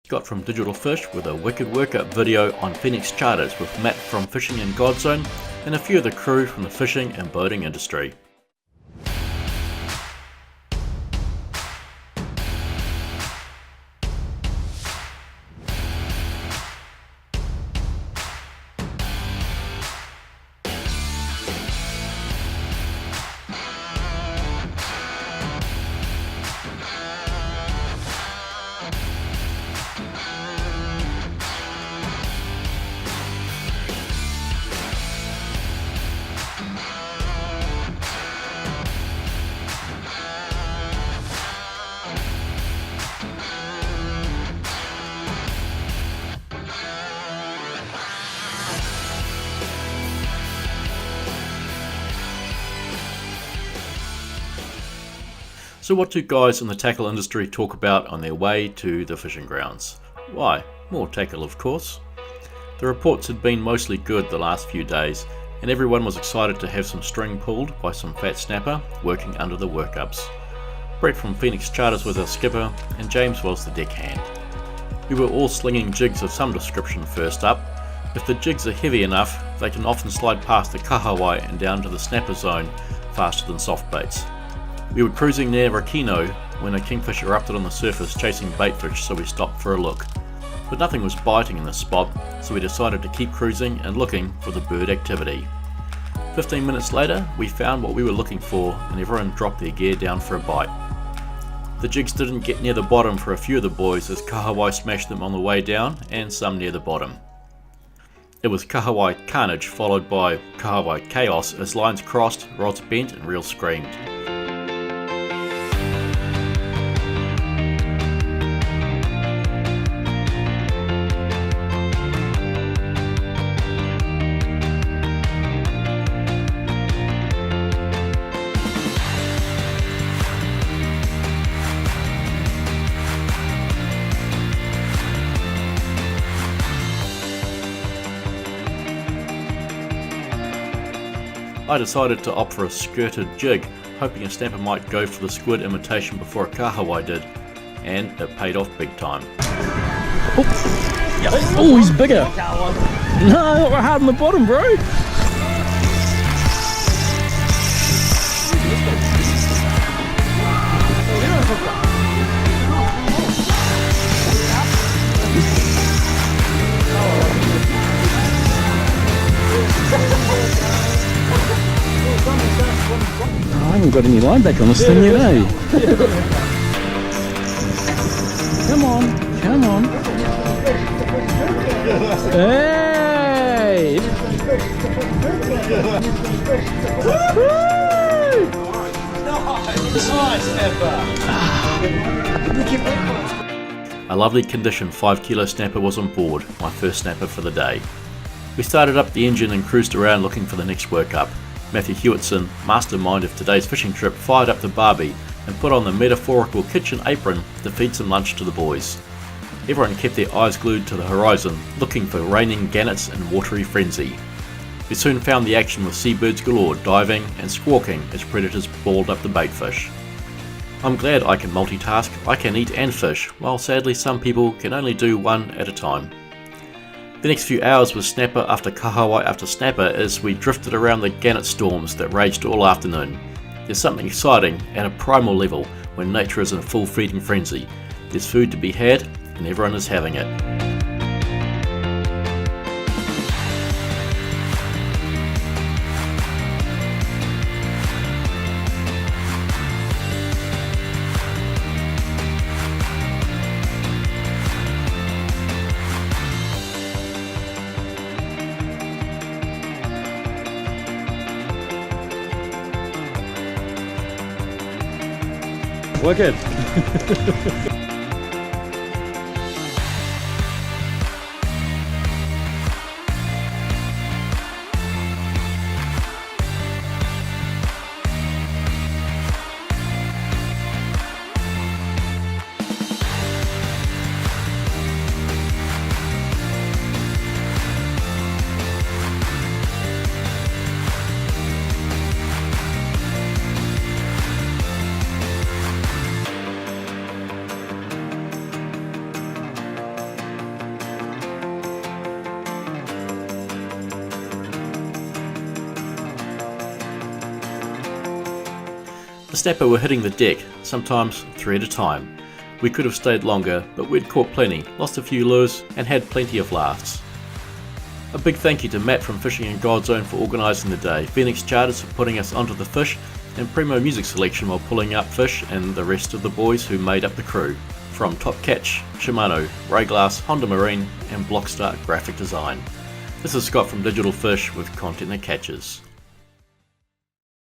got from Digital Fish with a wicked workup video on Phoenix charters with Matt from Fishing in Godzone and a few of the crew from the fishing and boating industry. So what do guys in the tackle industry talk about on their way to the fishing grounds? Why, more tackle of course. The reports had been mostly good the last few days, and everyone was excited to have some string pulled by some fat snapper working under the workups. Brett from Phoenix Charters was our skipper, and James was the deckhand. We were all slinging jigs of some description first up. If the jigs are heavy enough, they can often slide past the kahawai and down to the snapper zone faster than soft baits. We were cruising near Rakino when a kingfish erupted on the surface chasing baitfish, so we stopped for a look. But nothing was biting in this spot, so we decided to keep cruising and looking for the bird activity. 15 minutes later, we found what we were looking for and everyone dropped their gear down for a bite. The jigs didn't get near the bottom for a few of the boys as kahawai smashed them on the way down and some near the bottom. It was kahawai carnage followed by kahawai chaos as lines crossed, rods bent and reels screamed. I decided to opt for a skirted jig, hoping a snapper might go for the squid imitation before a kahawai did, and it paid off big time. Oh, he's bigger! No, we're hard on the bottom, bro! I haven't got any line back on this thing yet, eh? Come on, come on. Hey! A lovely condition 5 kilo snapper was on board, my first snapper for the day. We started up the engine and cruised around looking for the next workup. Matthew Hewitson, mastermind of today's fishing trip, fired up the barbie and put on the metaphorical kitchen apron to feed some lunch to the boys. Everyone kept their eyes glued to the horizon, looking for raining gannets in watery frenzy. We soon found the action with seabirds galore diving and squawking as predators balled up the baitfish. I'm glad I can multitask, I can eat and fish, while sadly some people can only do one at a time. The next few hours was snapper after kahawai after snapper as we drifted around the gannet storms that raged all afternoon. There's something exciting at a primal level when nature is in full feeding frenzy. There's food to be had and everyone is having it. Wicked! The snapper were hitting the deck, sometimes 3 at a time. We could have stayed longer, but we'd caught plenty, lost a few lures, and had plenty of laughs. A big thank you to Matt from Fishing in Godzone for organising the day, Phoenix Charters for putting us onto the fish, and Primo Music Selection while pulling up fish, and the rest of the boys who made up the crew. From Top Catch, Shimano, Rayglass, Honda Marine, and Blockstar Graphic Design. This is Scott from Digital Fish with content that catches.